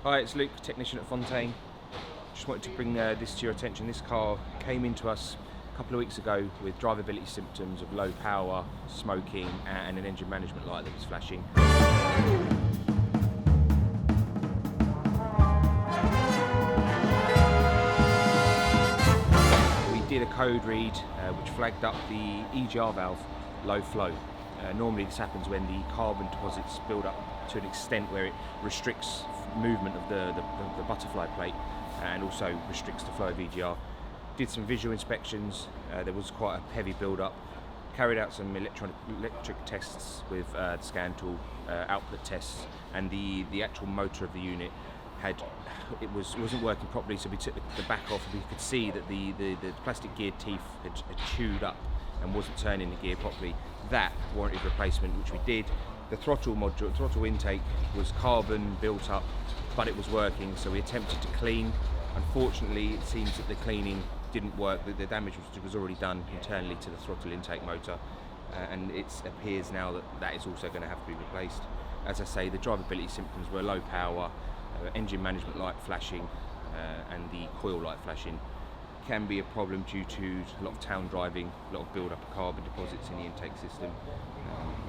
Hi, it's Luke, technician at Fontain. Just wanted to bring this to your attention. This car came into us a couple of weeks ago with drivability symptoms of low power, smoking and an engine management light that was flashing. We did a code read which flagged up the EGR valve low flow. Normally this happens when the carbon deposits build up to an extent where it restricts movement of the butterfly plate and also restricts the flow of EGR. Did some visual inspections, there was quite a heavy build up. Carried out some electric tests with the scan tool, output tests, and the actual motor of the unit wasn't working properly, so we took the back off and we could see that the plastic gear teeth had chewed up and wasn't turning the gear properly. That warranted replacement, which we did. The throttle module, throttle intake was carbon built up, but it was working, so we attempted to clean. Unfortunately, it seems that the cleaning didn't work. The damage was already done internally to the throttle intake motor, and it appears now that is also going to have to be replaced. As I say, the drivability symptoms were low power, engine management light flashing, and the coil light flashing. Can be a problem due to a lot of town driving, a lot of build-up of carbon deposits in the intake system.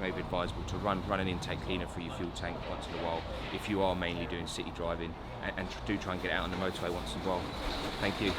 Maybe advisable to run an intake cleaner through your fuel tank once in a while if you are mainly doing city driving, and do try and get out on the motorway once in a while. Thank you.